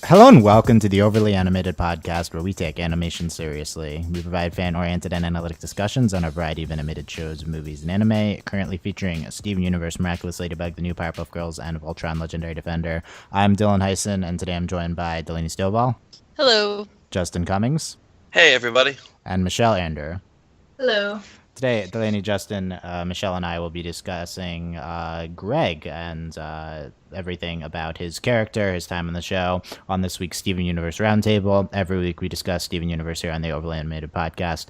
Hello and welcome to the Overly Animated Podcast, where we take animation seriously. We provide fan-oriented and analytic discussions on a variety of animated shows, movies, and anime, currently featuring Steven Universe, Miraculous Ladybug, The New Powerpuff Girls, and Voltron Legendary Defender. I'm Dylan Hysen, and today I'm joined by Delaney Stovall, Hello. Justin Cummings, Hey, everybody. and Michelle Anderer. Hello. Today, Delaney, Justin, Michelle, and I will be discussing Greg and everything about his character, his time on the show, on this week's Steven Universe Roundtable. Every week we discuss Steven Universe here on the Overly Animated Podcast.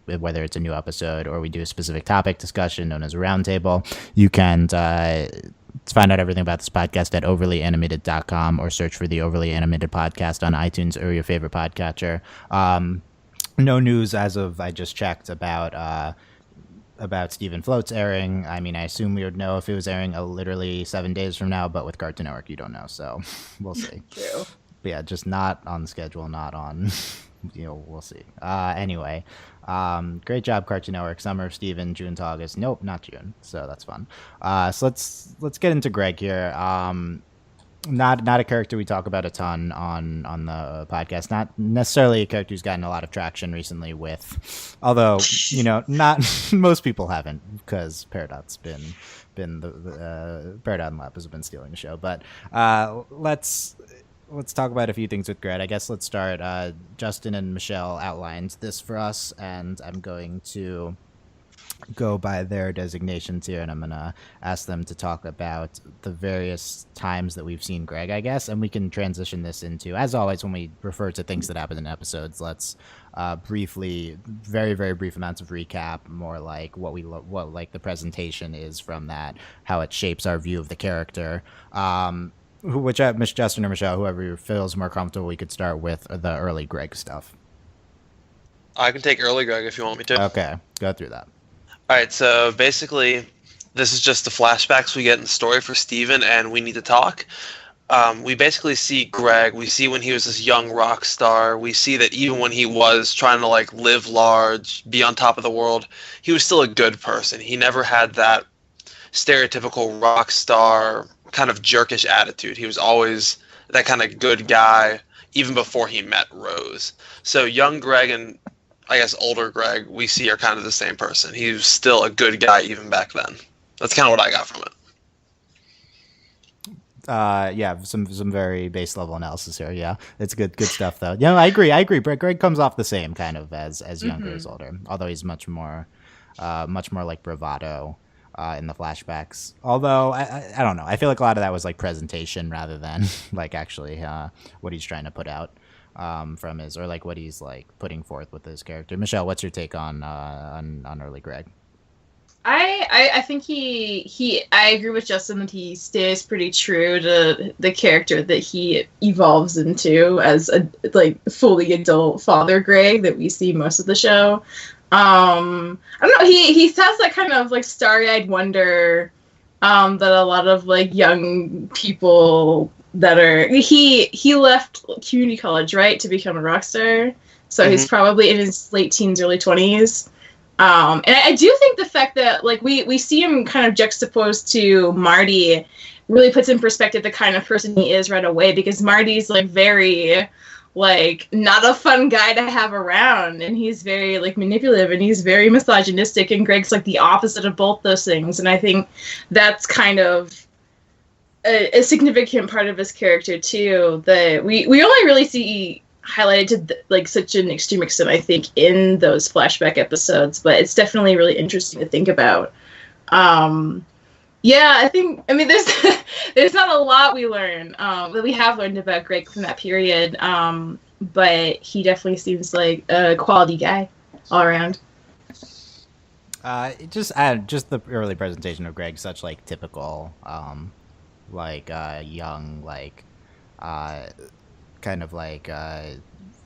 Whether it's a new episode or we do a specific topic discussion known as a roundtable, you can find out everything about this podcast at overlyanimated.com or search for the Overly Animated Podcast on iTunes or your favorite podcatcher. No news as of I just checked about Stephen Float's airing. I mean, I assume we would know if it was airing literally 7 days from now, but with Cartoon Network, you don't know, so we'll see. True. But yeah, just not on the schedule, not on, we'll see. Anyway, great job, Cartoon Network. Summer of Steven, June to August. Nope, not June, so that's fun. So let's get into Greg here. Not a character we talk about a ton on the podcast. Not necessarily a character who's gotten a lot of traction recently with, although not most people haven't, because Peridot's been the Peridot Lab has been stealing the show. But let's talk about a few things with Greg. I guess let's start. Justin and Michelle outlined this for us, and I'm going to go by their designations here, and I'm gonna ask them to talk about the various times that we've seen Greg, I guess, and we can transition this into, as always, when we refer to things that happen in episodes, let's briefly, very very brief amounts of recap, more like what like the presentation is from that, how it shapes our view of the character. Which Justin or Michelle, whoever feels more comfortable, we could start with the early Greg stuff. I can take early Greg if you want me to. Okay, go through that. All right, so basically, this is just the flashbacks we get in the story for Steven, and we need to talk. We basically see Greg. We see when he was this young rock star. We see that even when he was trying to live large, be on top of the world, he was still a good person. He never had that stereotypical rock star kind of jerkish attitude. He was always that kind of good guy, even before he met Rose. So young Greg and I guess older Greg, we see are kind of the same person. He was still a good guy even back then. That's kind of what I got from it. Yeah, some very base level analysis here. Yeah, it's good stuff though. Yeah, I agree. Greg comes off the same kind of as younger as older, although he's much more like bravado in the flashbacks. Although I don't know, I feel like a lot of that was like presentation rather than like actually what he's trying to put out. From his, or like what he's like putting forth with his character. Michelle, what's your take on early Greg? I think I agree with Justin that he stays pretty true to the character that he evolves into as a fully adult father Greg that we see most of the show. I don't know, he has that kind of starry-eyed wonder that a lot of young people that are he left community college, right, to become a rock star, so he's probably in his late teens, early 20s, and I do think the fact that we see him kind of juxtaposed to Marty really puts in perspective the kind of person he is right away, because Marty's very not a fun guy to have around, and he's very manipulative, and he's very misogynistic, and Greg's the opposite of both those things, and I think that's kind of a significant part of his character too, that we only really see highlighted to such an extreme extent, I think, in those flashback episodes, but it's definitely really interesting to think about. Yeah, I mean there's there's not a lot we learn that we have learned about Greg from that period, but he definitely seems like a quality guy all around. Just the early presentation of Greg, such typical young kind of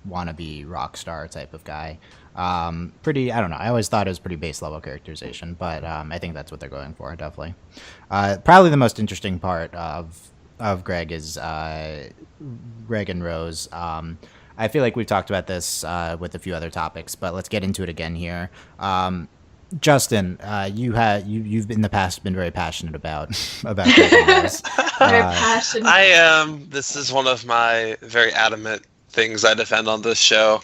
wannabe rock star type of guy. Pretty, I don't know, I always thought it was pretty base level characterization, but I think that's what they're going for, definitely. Probably the most interesting part of Greg is Greg and Rose. I feel like we've talked about this with a few other topics, but let's get into it again here. Justin, you've in the past been very passionate about Greg Rose. Very passionate. I am. This is one of my very adamant things I defend on this show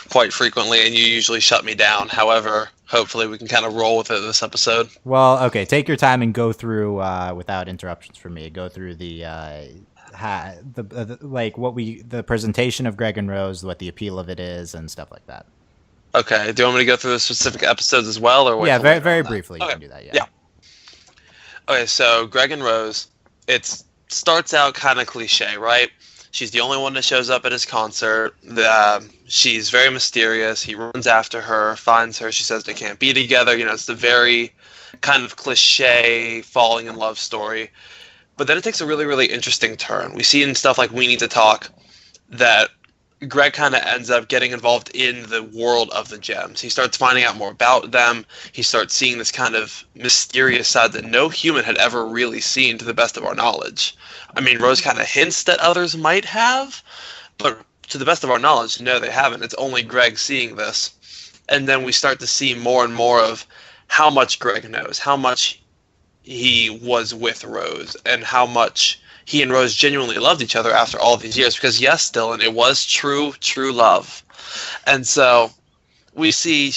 quite frequently, and you usually shut me down. However, hopefully we can kind of roll with it this episode. Well, okay, take your time and go through without interruptions from me. Go through the presentation of Greg and Rose, what the appeal of it is, and stuff like that. Okay. Do you want me to go through the specific episodes as well, or wait? Yeah, very briefly. You Okay. can do that. Yeah. Okay, so Greg and Rose, it starts out kind of cliche, right? She's the only one that shows up at his concert. She's very mysterious. He runs after her, finds her. She says they can't be together. You know, it's the very kind of cliche falling in love story. But then it takes a really, really interesting turn. We see in stuff like We Need to Talk that Greg kind of ends up getting involved in the world of the gems. He starts finding out more about them. He starts seeing this kind of mysterious side that no human had ever really seen, to the best of our knowledge. I mean, Rose kind of hints that others might have, but to the best of our knowledge, no, they haven't. It's only Greg seeing this. And then we start to see more and more of how much Greg knows, how much he was with Rose, and how much he and Rose genuinely loved each other after all these years. Because yes, Dylan, it was true love. And so we see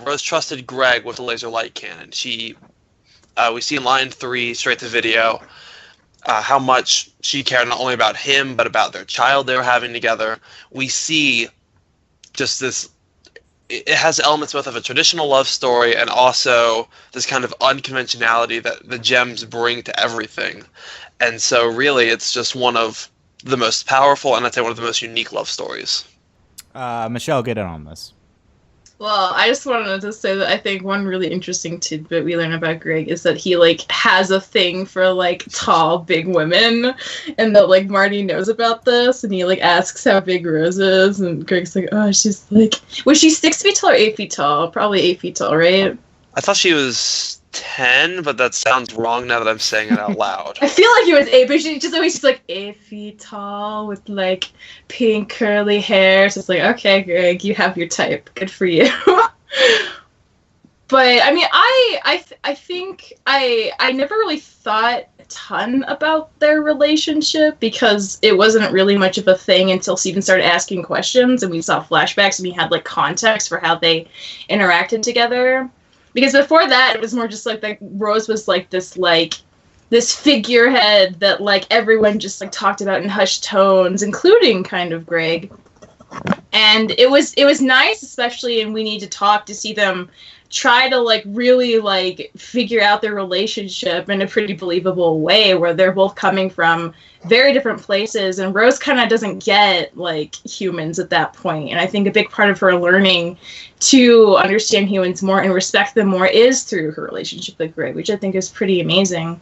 Rose trusted Greg with the laser light cannon. We see in line 3, straight to video, how much she cared not only about him, but about their child they were having together. We see just this, it has elements both of a traditional love story and also this kind of unconventionality that the gems bring to everything. And so really it's just one of the most powerful and I'd say one of the most unique love stories. Michelle, get in on this. Well, I just wanted to say that I think one really interesting tidbit we learn about Greg is that he, like, has a thing for, like, tall, big women, and that, like, Marty knows about this, and he, like, asks how big Rose is, and Greg's like, oh, she's, like, was she 6 feet tall or 8 feet tall? Probably 8 feet tall, right? I thought she was 10, but that sounds wrong now that I'm saying it out loud. I feel like it was 8, but she's always like 8 feet tall with like pink curly hair. So it's like, okay, Greg, you have your type. Good for you. But I mean, I think I never really thought a ton about their relationship because it wasn't really much of a thing until Steven started asking questions and we saw flashbacks and we had like context for how they interacted together. Because before that, it was more just like Rose was like this figurehead that like everyone just like talked about in hushed tones, including kind of Greg. And it was nice, especially in We Need to Talk, to see them try to like really like figure out their relationship in a pretty believable way, where they're both coming from very different places, and Rose kind of doesn't get like humans at that point. And I think a big part of her learning to understand humans more and respect them more is through her relationship with Greg, which I think is pretty amazing.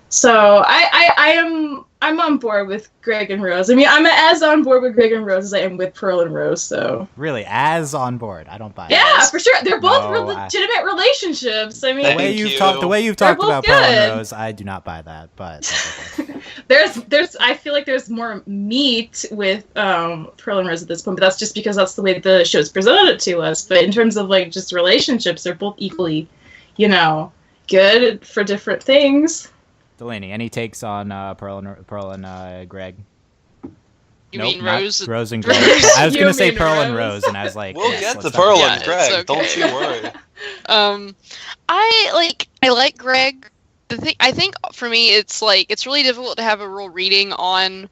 So I'm on board with Greg and Rose. I mean, I'm as on board with Greg and Rose as I am with Pearl and Rose. So really, as on board, I don't buy it. Yeah, for sure. They're both legitimate relationships. I mean, the way you've talked about Pearl and Rose, I do not buy that. But there's I feel like there's more meat with Pearl and Rose at this point, but that's just because that's the way the show's presented it to us. But in terms of like just relationships, they're both equally, good for different things. Delaney, any takes on Pearl and Greg? You mean Rose? Rose and Greg. I was going to say Pearl and Rose, and I was like, we'll get to Pearl and Greg. Okay. Don't you worry. I like Greg. I think for me, it's really difficult to have a real reading on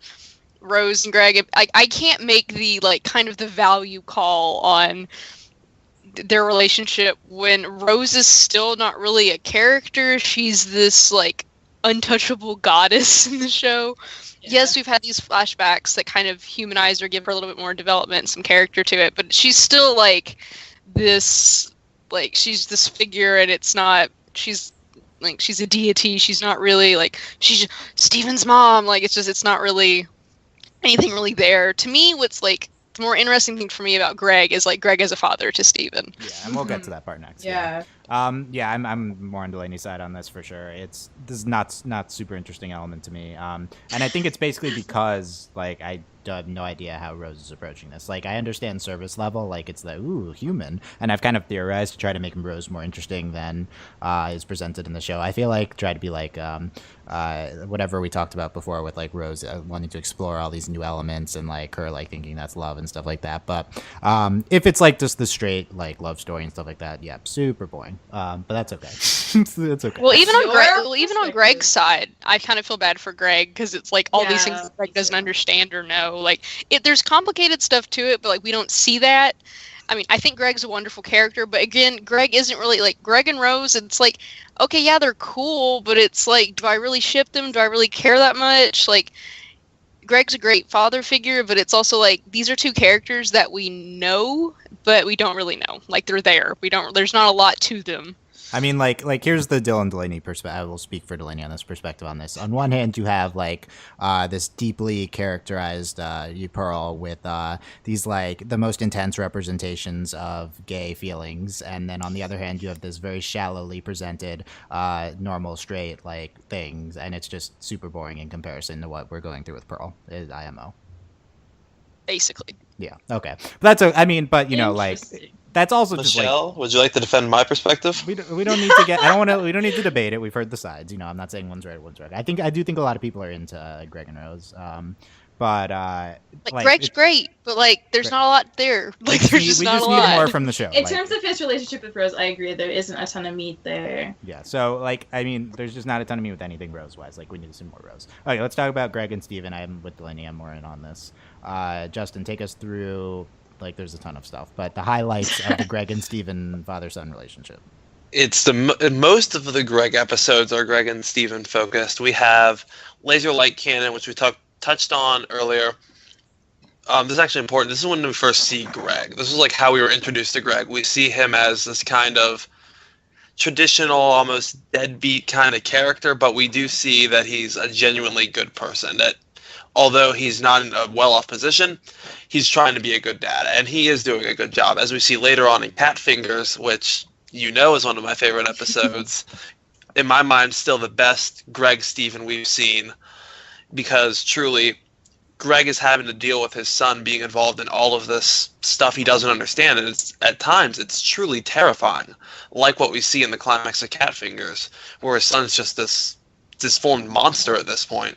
Rose and Greg. I can't make the kind of the value call on their relationship when Rose is still not really a character. She's this untouchable goddess in the show. Yeah. Yes, we've had these flashbacks that kind of humanize her, give her a little bit more development and some character to it, but she's still this she's this figure, and it's not, she's a deity. She's not really she's Steven's mom. It's not really anything really there. To me, what's the more interesting thing for me about Greg is Greg as a father to Steven. Yeah, and we'll get to that part next. Yeah. I'm more on Delaney's side on this for sure. This is not super interesting element to me. And I think it's basically because I have no idea how Rose is approaching this. Like, I understand service level, like it's the human, and I've kind of theorized to try to make Rose more interesting than is presented in the show. I feel like try to be like whatever we talked about before with like Rose wanting to explore all these new elements and like her like thinking that's love and stuff like that. But if it's like just the straight like love story and stuff like that, yeah, super boring. But that's okay. That's okay. Well, even Your even on Greg's side, I kind of feel bad for Greg because it's like all these things that Greg doesn't understand or know. Like, there's complicated stuff to it, but like we don't see that. I mean, I think Greg's a wonderful character, but again, Greg isn't really like Greg and Rose. It's like, okay, yeah, they're cool, but it's like, do I really ship them? Do I really care that much? Like, Greg's a great father figure, but it's also like these are two characters that we know, but we don't really know. Like, they're there. There's not a lot to them. I mean, like here's the Delaney perspective. I will speak for Delaney on this perspective on this. On one hand, you have like this deeply characterized Pearl with these like the most intense representations of gay feelings, and then on the other hand, you have this very shallowly presented normal straight like things, and it's just super boring in comparison to what we're going through with Pearl. IMO. Basically. Yeah. Okay. But that's. I mean, but you know, like. That's also just like. Michelle, would you like to defend my perspective? We don't need to get. I don't want to. We don't need to debate it. We've heard the sides. You know, I'm not saying one's right, one's right. I do think a lot of people are into Greg and Rose. But like Greg's great, but like there's not a lot there. Like there's just not a lot. We just need more from the show. In terms of his relationship with Rose, I agree. There isn't a ton of meat there. Yeah. So like, I mean, there's just not a ton of meat with anything Rose wise. Like we need to see more Rose. Okay, let's talk about Greg and Steven. I'm with Delaney. I'm more in on this. Justin, take us through. Like, there's a ton of stuff, but the highlights of the Greg and Steven father-son relationship. It's most of the Greg episodes are Greg and Steven focused. We have laser light cannon, which we touched on earlier. This is actually important. This is when we first see Greg. This is like how we were introduced to Greg. We see him as this kind of traditional, almost deadbeat kind of character, but we do see that he's a genuinely good person. That although he's not in a well-off position, he's trying to be a good dad, and he is doing a good job. As we see later on in Cat Fingers, which you know is one of my favorite episodes, in my mind, still the best Greg Steven we've seen, because truly, Greg is having to deal with his son being involved in all of this stuff he doesn't understand, and at times it's truly terrifying, like what we see in the climax of Cat Fingers, where his son's just this disformed monster at this point,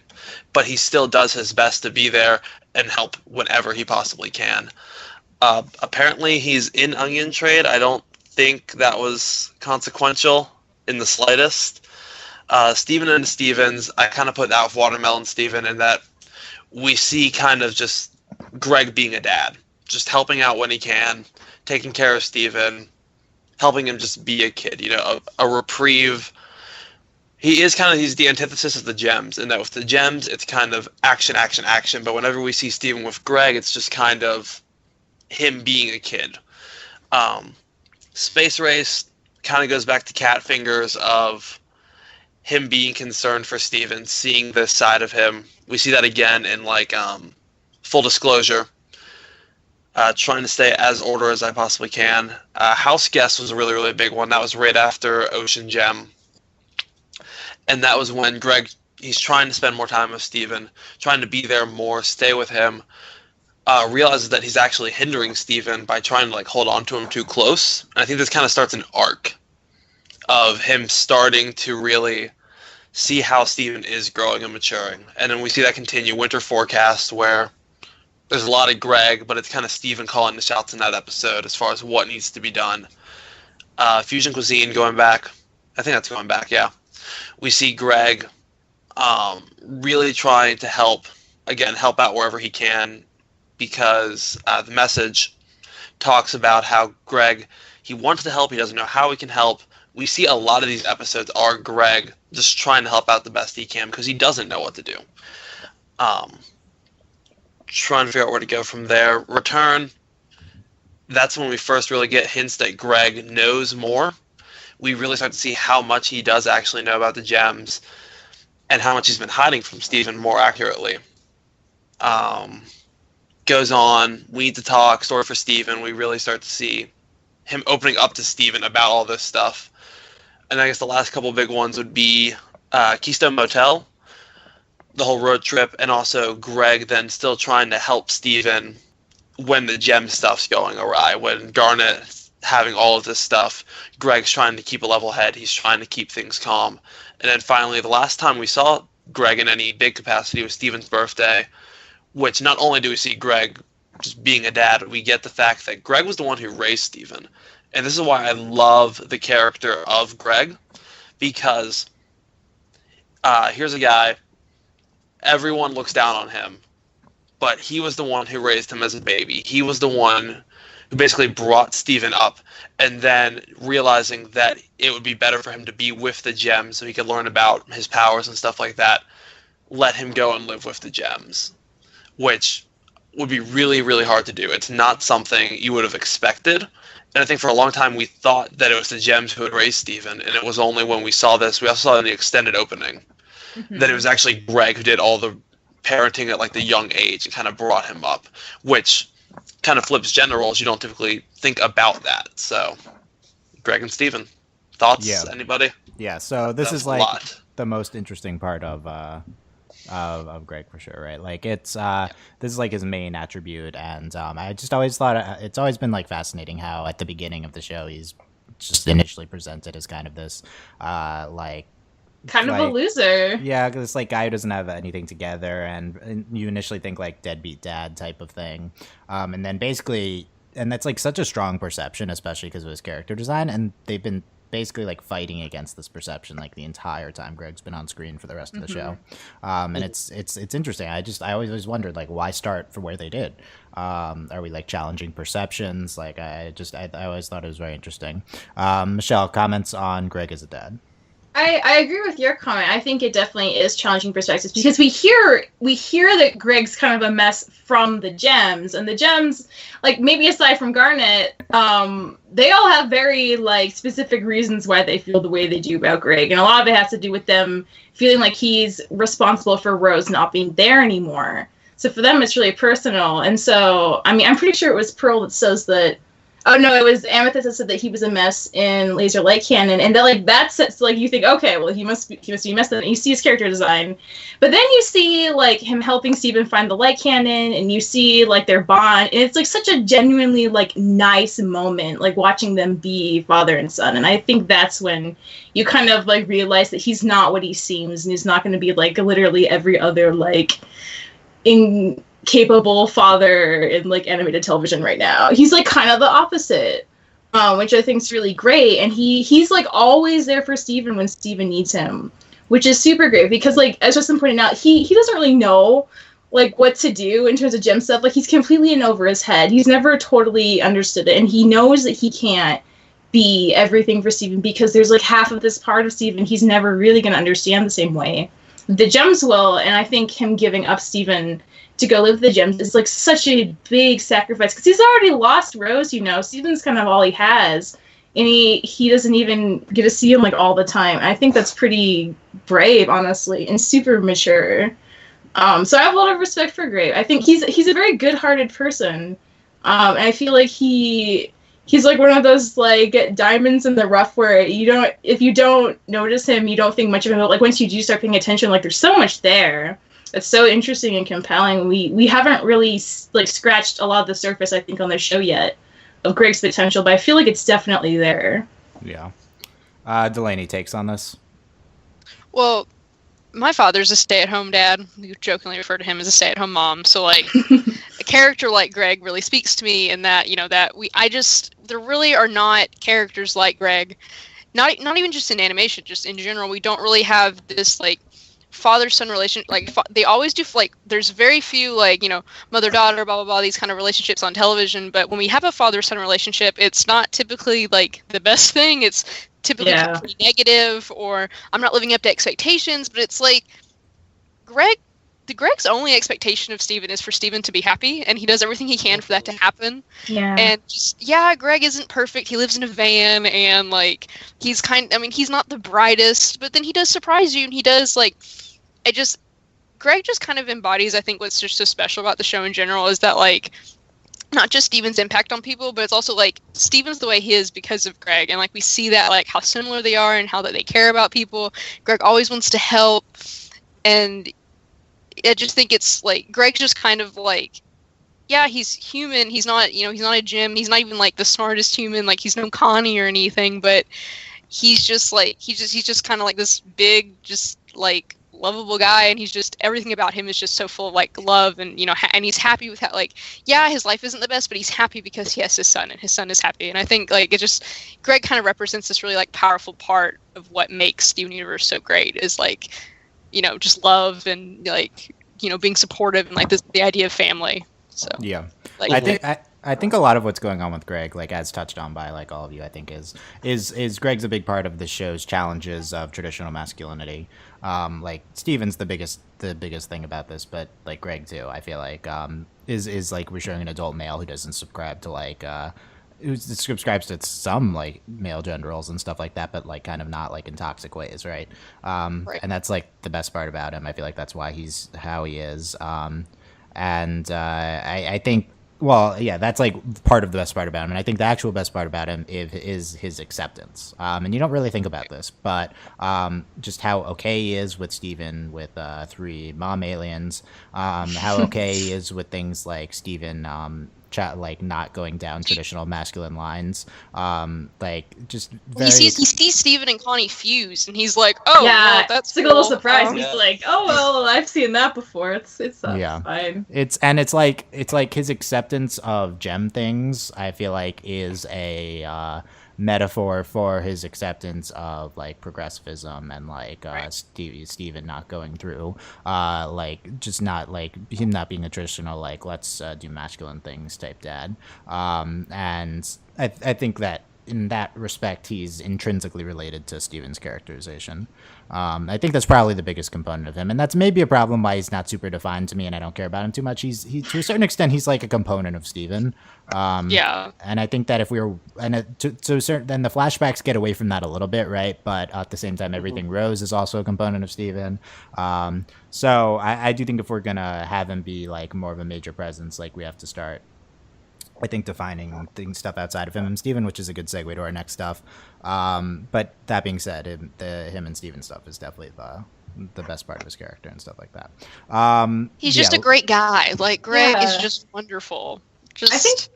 but he still does his best to be there and help whenever he possibly can. Apparently he's in Onion Trade. I don't think that was consequential in the slightest. Steven and Stevens, I kind of put that with Watermelon Steven in that we see kind of just Greg being a dad, just helping out when he can, taking care of Steven, helping him just be a kid, you know, a reprieve. He's the antithesis of the Gems, in that with the Gems, it's kind of action, action, action, but whenever we see Steven with Greg, it's just kind of him being a kid. Space Race kind of goes back to Cat Fingers of him being concerned for Steven, seeing this side of him. We see that again in, like, Full Disclosure, trying to stay as order as I possibly can. House Guest was a really, really big one. That was right after Ocean Gem. And that was when Greg, he's trying to spend more time with Steven, trying to be there more, stay with him, realizes that he's actually hindering Steven by trying to like hold on to him too close. And I think this kind of starts an arc of him starting to really see how Steven is growing and maturing. And then we see that continue. Winter Forecast, where there's a lot of Greg, but it's kind of Steven calling the shots in that episode as far as what needs to be done. Fusion Cuisine going back. I think that's going back, yeah. We see Greg really trying to help out wherever he can, because the message talks about how Greg, he wants to help, he doesn't know how he can help. We see a lot of these episodes are Greg just trying to help out the best he can because he doesn't know what to do. Trying to figure out where to go from there. Return, that's when we first really get hints that Greg knows more. We really start to see how much he does actually know about the Gems and how much he's been hiding from Steven more accurately. Goes on, We Need to Talk, Story for Steven. We really start to see him opening up to Steven about all this stuff. And I guess the last couple big ones would be Keystone Motel, the whole road trip, and also Greg then still trying to help Steven when the gem stuff's going awry, when Garnet having all of this stuff, Greg's trying to keep a level head, he's trying to keep things calm. And then finally, the last time we saw Greg in any big capacity was Steven's birthday, which not only do we see Greg just being a dad, we get the fact that Greg was the one who raised Steven. And this is why I love the character of Greg, because here's a guy, everyone looks down on him, but he was the one who raised him as a baby. He was the one who basically brought Steven up, and then realizing that it would be better for him to be with the gems so he could learn about his powers and stuff like that, let him go and live with the gems, which would be really, really hard to do. It's not something you would have expected. And I think for a long time we thought that it was the gems who had raised Steven, and it was only when we saw this, we also saw in the extended opening, that it was actually Greg who did all the parenting at like the young age and kind of brought him up, which kind of flips gender roles. You don't typically think about that. So, Greg and Steven, thoughts? Yeah. Anybody? Yeah. So this That's is a like lot. the most interesting part of Greg for sure, right? Like it's this is like his main attribute, and I just always thought it's always been like fascinating how at the beginning of the show he's just initially presented as kind of this like Kind of a like- loser. yeah, this like guy who doesn't have anything together, and you initially think like deadbeat dad type of thing, and then basically, and that's like such a strong perception, especially because of his character design, and they've been basically like fighting against this perception like the entire time Greg's been on screen for the rest of the show, and it's interesting. I always wondered like why start for where they did. Are we like challenging perceptions? Like I always thought it was very interesting. Michelle, comments on Greg as a dad. I agree with your comment. I think it definitely is challenging perspectives because we hear that Greg's kind of a mess from the gems, and the gems, like maybe aside from Garnet, they all have very like specific reasons why they feel the way they do about Greg, and a lot of it has to do with them feeling like he's responsible for Rose not being there anymore. So for them, it's really personal, and so I mean, I'm pretty sure it was Pearl that says that. Oh no, it was Amethyst that said that he was a mess in Laser Light Cannon, and that like that sets like you think, okay, well he must be a mess. And you see his character design, but then you see like him helping Steven find the light cannon, and you see like their bond, and it's like such a genuinely like nice moment, like watching them be father and son. And I think that's when you kind of like realize that he's not what he seems, and he's not going to be like literally every other like incapable father in like animated television right now. He's like kind of the opposite, which I think is really great. And he's like always there for Steven when Steven needs him, which is super great because like as Justin pointed out, he doesn't really know like what to do in terms of gem stuff. Like he's completely in over his head. He's never totally understood it, and he knows that he can't be everything for Steven because there's like half of this part of Steven he's never really going to understand the same way the gems will. And I think him giving up Steven to go live with the gems is like such a big sacrifice because he's already lost Rose, you know. Steven's kind of all he has, and he doesn't even get to see him like all the time. I think that's pretty brave, honestly, and super mature. So I have a lot of respect for Grave. I think he's a very good-hearted person, and I feel like he's like one of those like diamonds in the rough where if you don't notice him, you don't think much of him. But like once you do start paying attention, like there's so much there. It's so interesting and compelling. We haven't really like scratched a lot of the surface, I think, on the show yet of Greg's potential, but I feel like it's definitely there. Yeah. Delaney, takes on this? Well, my father's a stay-at-home dad. We jokingly refer to him as a stay-at-home mom. So, like, a character like Greg really speaks to me in that, you know, there really are not characters like Greg. Not even just in animation, just in general. We don't really have this, like, father-son relation. Like, they always do, like, there's very few, like, you know, mother-daughter, blah, blah, blah, these kind of relationships on television. But when we have a father-son relationship, it's not typically, like, the best thing. It's typically pretty negative, or I'm not living up to expectations. But it's like Greg's only expectation of Steven is for Steven to be happy, and he does everything he can for that to happen. Yeah. And Greg isn't perfect. He lives in a van, and like he's not the brightest, but then he does surprise you, and he does like Greg just kind of embodies, I think, what's just so special about the show in general is that like not just Steven's impact on people, but it's also like Steven's the way he is because of Greg, and like we see that like how similar they are and how that they care about people. Greg always wants to help, and I just think it's like Greg's just kind of like, yeah, he's human. He's not, he's not a Jim. He's not even like the smartest human. Like he's no Connie or anything, but he's just like he's just kind of like this big, just like lovable guy, and he's just everything about him is just so full of like love, and and he's happy with how, like, yeah, his life isn't the best, but he's happy because he has his son, and his son is happy. And I think like Greg kind of represents this really like powerful part of what makes Steven Universe so great, is like, just love and like being supportive and like the idea of family. So yeah, like, I think a lot of what's going on with Greg, like as touched on by like all of you, I think is Greg's a big part of the show's challenges of traditional masculinity. Like Steven's the biggest thing about this, but like Greg too, I feel like is like we're showing an adult male who doesn't subscribe to like who subscribes to some like male gender roles and stuff like that, but like kind of not like in toxic ways, right? Right. And that's like the best part about him. I feel like that's why he's how he is. I think, well, yeah, that's like part of the best part about him. And I think the actual best part about him is his acceptance. And you don't really think about this, but just how okay he is with Steven with 3 mom aliens, how okay he is with things like Steven like not going down traditional masculine lines, like just very... he sees Steven and Connie fuse, and he's like, oh yeah, well, that's it's like a little cool. surprise. He's like, oh well, I've seen that before. It's yeah, fine. It's like his acceptance of gem things, I feel like, is a metaphor for his acceptance of like progressivism and like Steven not going through like just not like him not being a traditional like let's do masculine things type dad, and I think that in that respect he's intrinsically related to Steven's characterization. I think that's probably the biggest component of him, and that's maybe a problem why he's not super defined to me and I don't care about him too much. He to a certain extent he's like a component of Steven. Yeah, and I think that if we were, and to certain, then the flashbacks get away from that a little bit, right? But at the same time, everything Rose is also a component of Steven. So I do think if we're gonna have him be like more of a major presence, like we have to start, I think, defining stuff outside of him and Steven, which is a good segue to our next stuff. But that being said, him and Steven stuff is definitely the best part of his character and stuff like that. He's just a great guy. Like Greg is just wonderful. I think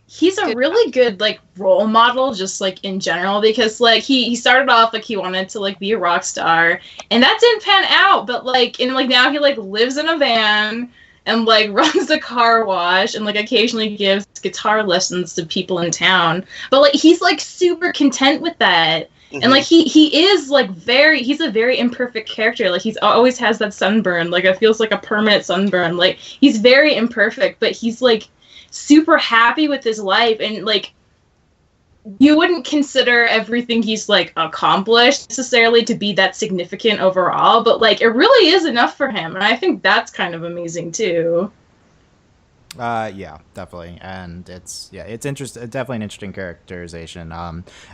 he's a really good like role model, just like in general, because like he started off like he wanted to like be a rock star, and that didn't pan out. But like now he like lives in a van and like runs a car wash and like occasionally gives guitar lessons to people in town. But like he's like super content with that. Mm-hmm. And like he is like he's a very imperfect character. Like he's always has that sunburn. Like it feels like a permanent sunburn. Like he's very imperfect, but he's like super happy with his life, and like you wouldn't consider everything he's like accomplished necessarily to be that significant overall, but like it really is enough for him, and I think that's kind of amazing too. Yeah, definitely, and it's interesting, definitely an interesting characterization.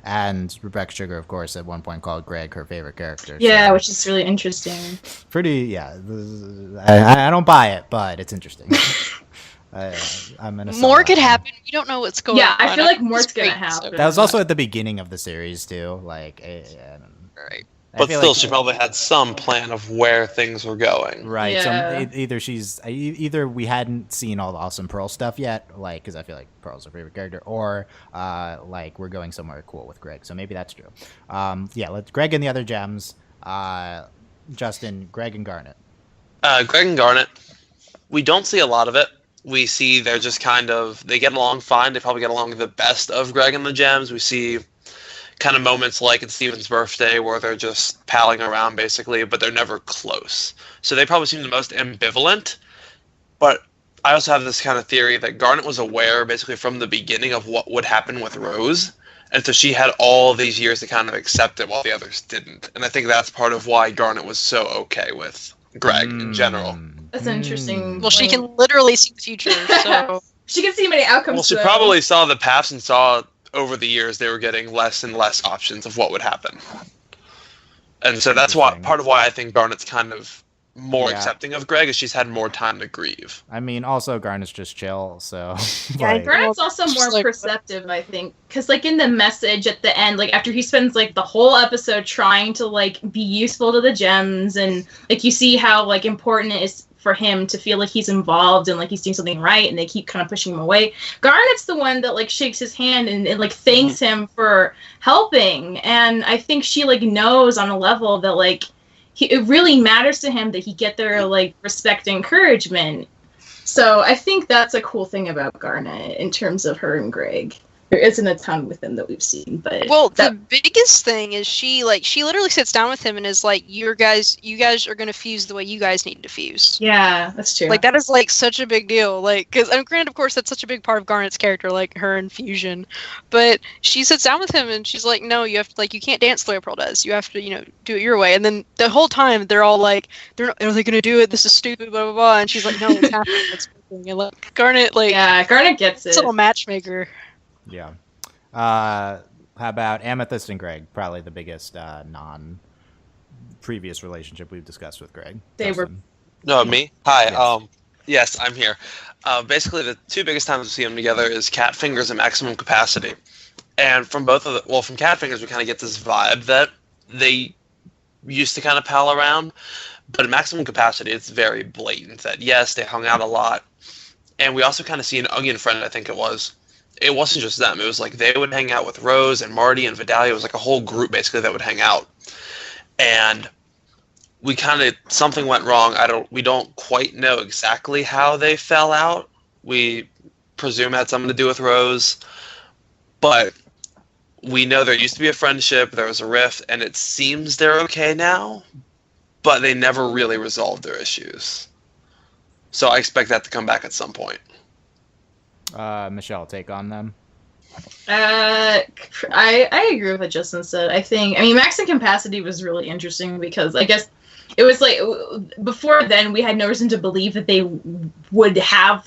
And Rebecca Sugar, of course, at one point called Greg her favorite character. Yeah, so which is really interesting. Pretty, yeah. I don't buy it, but it's interesting. I'm gonna more could happen. We don't know what's going on. Yeah, I feel like more's gonna happen. That was also at the beginning of the series too. Like, right. But still, she probably had some plan of where things were going. Right. Yeah. So either we hadn't seen all the awesome Pearl stuff yet, like, because I feel like Pearl's her favorite character, or like we're going somewhere cool with Greg. So maybe that's true. Yeah. Let's Greg and the other gems. Justin, Greg and Garnet. Greg and Garnet. We don't see a lot of it. We see they're just they get along fine. They probably get along the best of Greg and the Gems. We see kind of moments like in Steven's birthday where they're just palling around basically, but they're never close. So they probably seem the most ambivalent. But I also have this kind of theory that Garnet was aware basically from the beginning of what would happen with Rose. And so she had all these years to kind of accept it while the others didn't. And I think that's part of why Garnet was so okay with Greg in general. That's interesting. Well, she can literally see the future, so she can see many outcomes. Well, she probably saw the paths and saw over the years they were getting less and less options of what would happen. And so that's part of why I think Garnet's kind of more accepting of Greg, is she's had more time to grieve. I mean, also Garnet's just chill, so yeah, like, Garnet's also more perceptive, I think, because like in the message at the end, like after he spends like the whole episode trying to like be useful to the Gems, and like you see how like important it is for him to feel like he's involved and like he's doing something right, and they keep kind of pushing him away. Garnet's the one that like shakes his hand and like thanks him for helping, and I think she like knows on a level that like it really matters to him that he get their like respect and encouragement. So I think that's a cool thing about Garnet in terms of her and Greg. There isn't a ton with him that we've seen, but the biggest thing is she literally sits down with him and is like, you guys are gonna fuse the way you guys need to fuse. Yeah, that's true. Like that is like such a big deal. Like, because granted, of course, that's such a big part of Garnet's character, like her and fusion. But she sits down with him and she's like, no, you have to you can't dance the way Pearl does. You have to do it your way. And then the whole time they're all like, are they gonna do it? This is stupid, blah blah blah. And she's like, no, it's happening. It's working. And like Garnet, Garnet gets it. It's a little matchmaker. Yeah. How about Amethyst and Greg? Probably the biggest non-previous relationship we've discussed with Greg. They were. No, me? Hi. Yes. Yes, I'm here. Basically, the two biggest times we see them together is Cat Fingers and Maximum Capacity. And from both of from Cat Fingers, we kind of get this vibe that they used to kind of pal around. But in Maximum Capacity, it's very blatant that, yes, they hung out a lot. And we also kind of see an Onion Friend, I think it was. It wasn't just them. It was like they would hang out with Rose and Marty and Vidalia. It was like a whole group, basically, that would hang out. And we kind of, something went wrong. We don't quite know exactly how they fell out. We presume it had something to do with Rose. But we know there used to be a friendship, there was a rift, and it seems they're okay now. But they never really resolved their issues. So I expect that to come back at some point. Michelle, take on them. I agree with what Justin said. I mean, Max and Capacity was really interesting because I guess it was like before then we had no reason to believe that they would have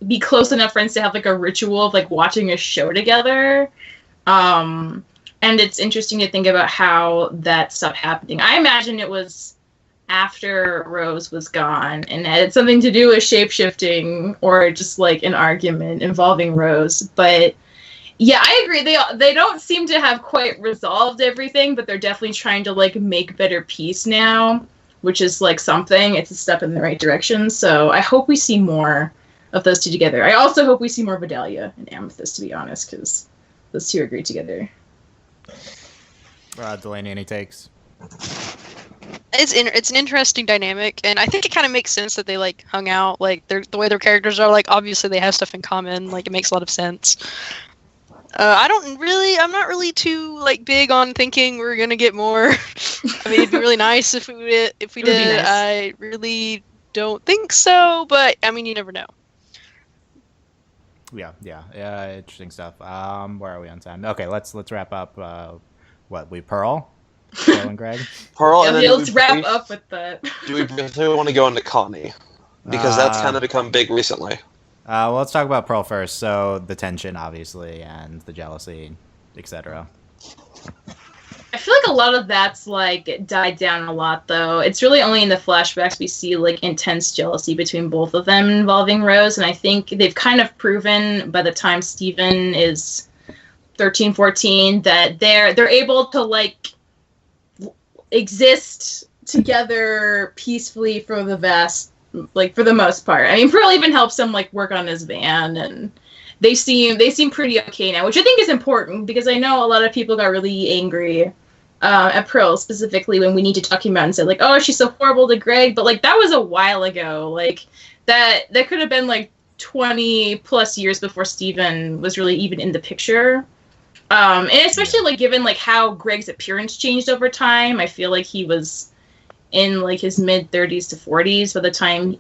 be close enough friends to have like a ritual of like watching a show together. And it's interesting to think about how that stopped happening. I imagine it was after Rose was gone and it had something to do with shape-shifting or just like an argument involving Rose. But yeah, I agree. They don't seem to have quite resolved everything, but they're definitely trying to like make better peace now, which is like something. It's a step in the right direction. So I hope we see more of those two together. I also hope we see more Vidalia and Amethyst, to be honest, because those two are great together. Delaney, any takes? It's an interesting dynamic, and I think it kind of makes sense that they like hung out. Like the way their characters are, like obviously they have stuff in common. Like it makes a lot of sense. I'm not really too like big on thinking we're gonna get more. I mean, it'd be really nice if we did. Nice. I really don't think so, but I mean, you never know. Yeah, interesting stuff. Where are we on time? Okay, let's wrap up. Pearl and Greg. Pearl, yeah, and then let's wrap up with that. Do we briefly want to go into Connie? Because that's kind of become big recently. Well, let's talk about Pearl first. So the tension, obviously, and the jealousy, etc. I feel like a lot of that's like died down a lot, though. It's really only in the flashbacks we see like intense jealousy between both of them involving Rose, and I think they've kind of proven by the time Steven is 13, 14 that they're able to like exist together peacefully for the most part. I mean, Pearl even helps him like work on his van, and they seem pretty okay now, which I think is important because I know a lot of people got really angry at Pearl specifically when we need to talk about and said like, oh, she's so horrible to Greg, but like that was a while ago. Like that could have been like 20 plus years before Steven was really even in the picture. And especially like given like how Greg's appearance changed over time, I feel like he was in like his mid 30s to 40s by the time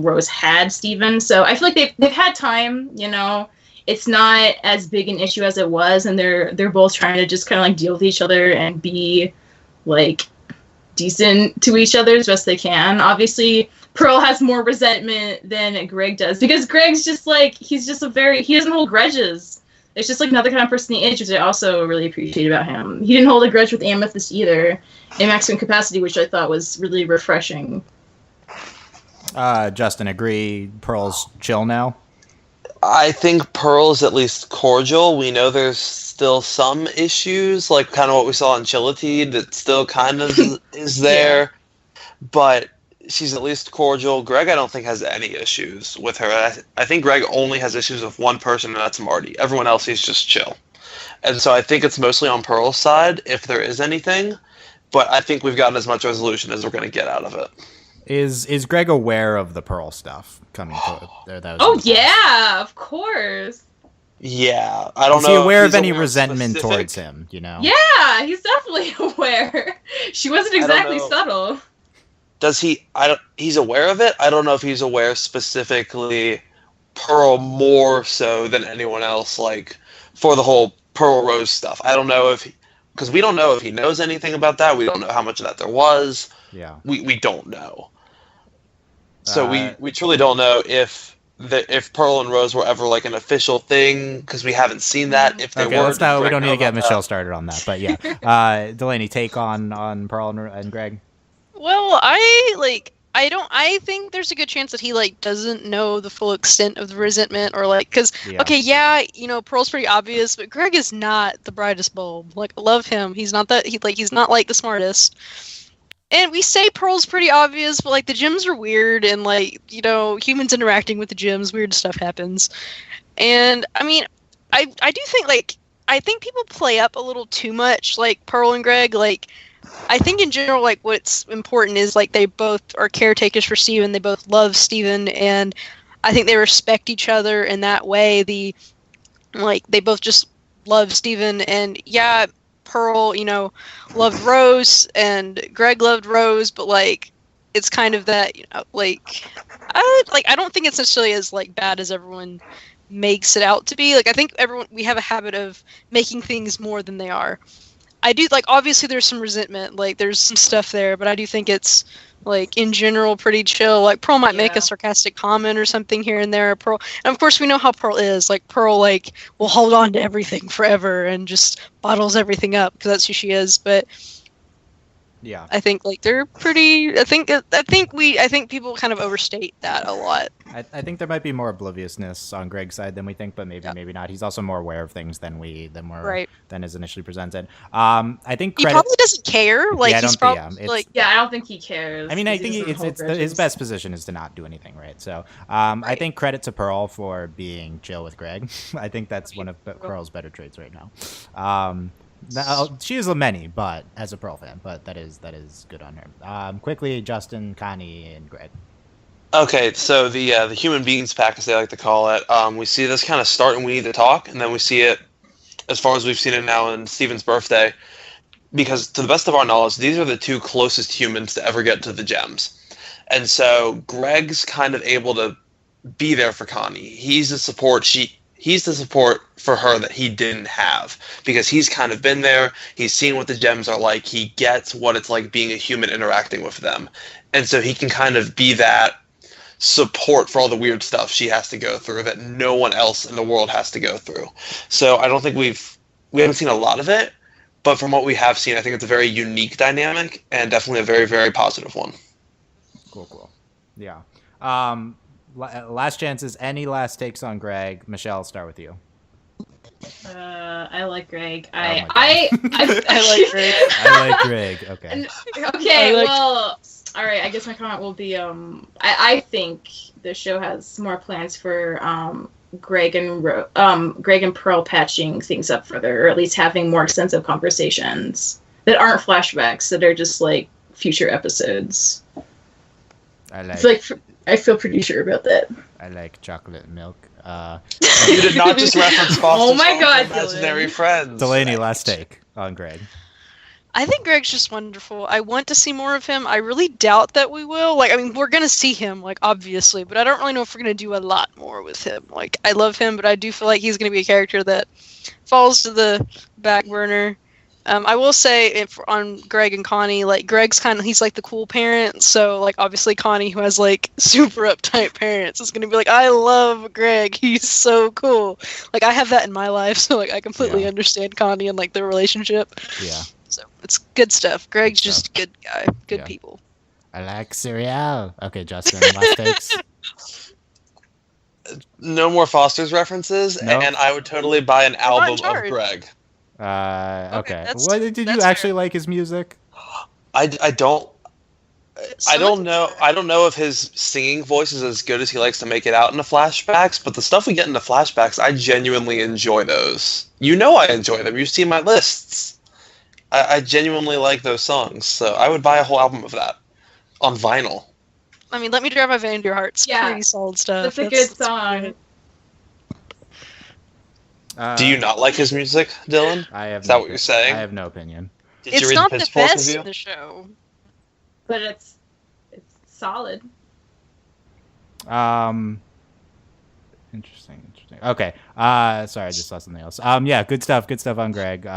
Rose had Steven. So I feel like they've had time, you know. It's not as big an issue as it was, and they're both trying to just kind of like deal with each other and be like decent to each other as best they can. Obviously, Pearl has more resentment than Greg does because Greg's just like he doesn't hold grudges. It's just like another kind of person he is, which I also really appreciate about him. He didn't hold a grudge with Amethyst either in Maximum Capacity, which I thought was really refreshing. Justin, agree Pearl's chill now? I think Pearl's at least cordial. We know there's still some issues, like kind of what we saw in Chillitude that still kind of is there. Yeah. But she's at least cordial. Greg, I don't think, has any issues with her. I think Greg only has issues with one person, and that's Marty. Everyone else, he's just chill. And so I think it's mostly on Pearl's side, if there is anything. But I think we've gotten as much resolution as we're going to get out of it. Is Greg aware of the Pearl stuff coming to there? Oh yeah, of course. Yeah, I don't know. Is he aware if of any aware resentment specific. towards him? You know? Yeah, he's definitely aware. She wasn't exactly know. subtle. Does he? He's aware of it. I don't know if he's aware specifically Pearl more so than anyone else. Like for the whole Pearl Rose stuff, I don't know because we don't know if he knows anything about that. We don't know how much of that there was. Yeah. We don't know. So we truly don't know if Pearl and Rose were ever like an official thing because we haven't seen that. If they were, we don't need to get Michelle started on that. But yeah, Delaney, take on Pearl and Greg. Well, I think there's a good chance that he like doesn't know the full extent of the resentment or like because Pearl's pretty obvious, but Greg is not the brightest bulb. Like I love him. He's not he's not like the smartest. And we say Pearl's pretty obvious, but like the gyms are weird and like, humans interacting with the gyms, weird stuff happens. And I mean, I do think I think people play up a little too much, like Pearl and Greg, like I think in general, like what's important is like they both are caretakers for Steven. They both love Steven, and I think they respect each other in that way. They both just love Steven, and yeah, Pearl, loved Rose, and Greg loved Rose, but like it's kind of that, I don't think it's necessarily as like bad as everyone makes it out to be. Like I think we have a habit of making things more than they are. I do obviously there's some resentment, like there's some stuff there, but I do think it's like in general pretty chill. Like Pearl might make a sarcastic comment or something here and there. Pearl, and of course we know how Pearl is. Like Pearl will hold on to everything forever and just bottles everything up because that's who she is. But yeah, I think they're pretty. I think people kind of overstate that a lot. I think there might be more obliviousness on Greg's side than we think, but maybe not. He's also more aware of things than is initially presented. I think he probably doesn't care. Like he's probably I don't think he cares. I mean, I think his best position is to not do anything, right? So I think credit to Pearl for being chill with Greg. I think that's one of Pearl's better traits right now. She is a many, but as a Pearl fan, but that is good on her. Quickly, Justin, Connie, and Greg. Okay, so the human beings pack, as they like to call it, we see this kind of start and we need to talk, and then we see it as far as we've seen it now in Steven's birthday, because to the best of our knowledge, these are the two closest humans to ever get to the gems. And so Greg's kind of able to be there for Connie. He's the support for her that he didn't have, because he's kind of been there. He's seen what the gems are like. He gets what it's like being a human interacting with them. And so he can kind of be that support for all the weird stuff she has to go through that no one else in the world has to go through. So I don't think we haven't seen a lot of it, but from what we have seen, I think it's a very unique dynamic and definitely a very, very positive one. Cool. Yeah. Last chances. Any last takes on Greg? Michelle, start with you. I like Greg. I like Greg. I like Greg. Okay. Okay. Well, all right. I guess my comment will be. I think the show has more plans for Greg and Pearl patching things up further, or at least having more extensive conversations that aren't flashbacks, that are just like future episodes. I feel pretty sure about that. I like chocolate milk. You did not just reference Foster's Oh my God, imaginary friends. Delaney, last take on Greg. I think Greg's just wonderful. I want to see more of him. I really doubt that we will. We're going to see him, obviously, but I don't really know if we're going to do a lot more with him. I love him, but I do feel like he's going to be a character that falls to the back burner. I will say on Greg and Connie, Greg's he's the cool parent. So obviously Connie, who has super uptight parents, is gonna be I love Greg. He's so cool. I have that in my life, so I completely understand Connie and their relationship. Yeah. So it's good stuff. Greg's just a good guy. Good people. I like cereal. Okay, Justin, last takes. No more Foster's references, Nope. and I would totally buy an album of Greg. Okay. that's What did you actually like his music? I don't. I don't know. I don't know if his singing voice is as good as he likes to make it out in the flashbacks, but the stuff we get in the flashbacks, I genuinely enjoy those. You know I enjoy them. You've seen my lists. I genuinely like those songs, so I would buy a whole album of that on vinyl. I mean, Let Me Drive My Van to Your Heart's Yeah. pretty solid stuff. That's a good song. Do you not like his music, Dylan? I have Is that what you're saying? I have no opinion. Did you It's read not the the Pitchfork best review? in the show. But it's solid. Interesting. Okay. Sorry, I just saw something else. Yeah, good stuff on Greg.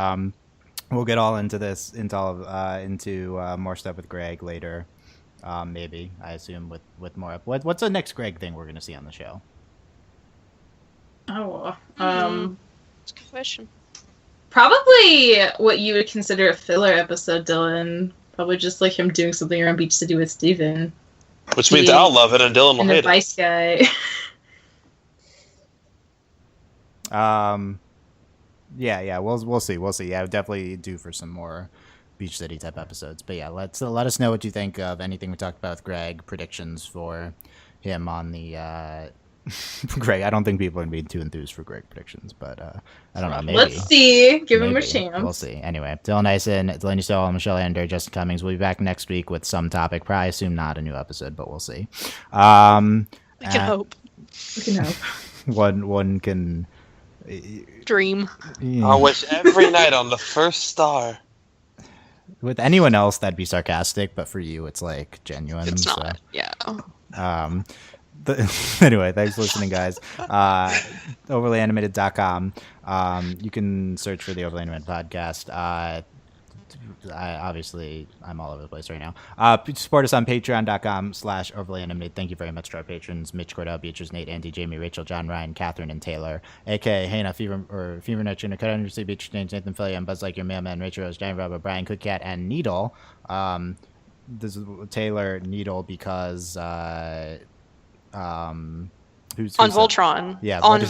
We'll get all into this, into more stuff with Greg later. Maybe, I assume, with more. What's the next Greg thing we're gonna see on the show? Oh, That's a good question. probably what you would consider a filler episode, Dylan. Probably just like him doing something around Beach City with Steven. Which means I'll love it and Dylan will And hate the it. Vice guy. Yeah, we'll see. Yeah, definitely due for some more Beach City type episodes. But yeah, let us know what you think of anything we talked about with Greg. Predictions for him on the Greg. I don't think people are gonna be too enthused for Greg predictions, but I don't know. Maybe. Let's see. Give him a Maybe. chance. We'll see. Anyway, Dylan Hysen, Delaney, Stovall, Michelle Anderer, Justin Cummings. We'll be back next week with some topic. Probably assume not a new episode, but we'll see. We can hope. We can hope. One can Dream. I wish every night on the first star. With anyone else that'd be sarcastic, but for you it's like genuine. It's so. not. Yeah. Anyway, thanks for listening, guys. Overlyanimated.com. You can search for the Overly Animated podcast. I'm all over the place right now. Support us on patreon.com/overlyanimated. Thank you very much to our patrons: Mitch, Cordell, Beatrice, Nate, Andy, Jamie, Rachel, John, Ryan, Catherine, and Taylor. AKA Hannah, Fever Nut, Junior, Cut Undersea, Beatrice, James, Nathan, Philly, and Buzz Lightyear, Mailman, Rachel Rose, Giant Robert, Brian, Cook Cat, and Needle. This is Taylor Needle because who's On Voltron. Yeah, On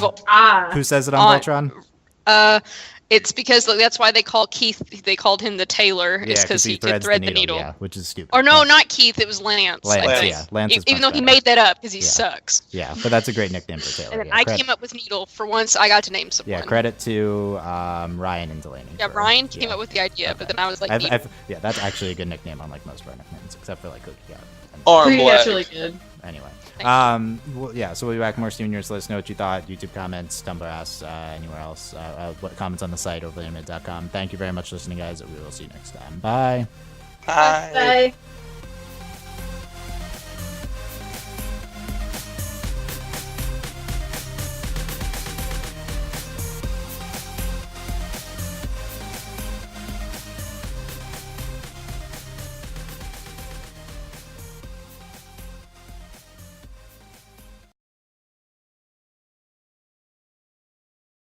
who says it on Voltron? It's because that's why they call Keith. They called him the tailor. Yeah, it's because he could thread the needle. Yeah, which is stupid. Or no, not Keith. It was Lance. I think. Yeah, Lance. Even though he made that up because he sucks. Yeah, but that's a great nickname for Taylor. And then yeah, I came up with Needle for once. I got to name someone. Yeah, credit to Ryan and Delaney. Yeah, Ryan came up with the idea, but then I was like, yeah, that's actually a good nickname on like most of our nicknames, except for like Cookie Cat. That's really good. Anyway. Well, yeah, so we'll be back more Steven Universe. Let us know what you thought. YouTube comments, Tumblr asks, anywhere else. What comments on the site, overlyanimated.com. Thank you very much for listening, guys. We will see you next time. Bye. Bye. Bye.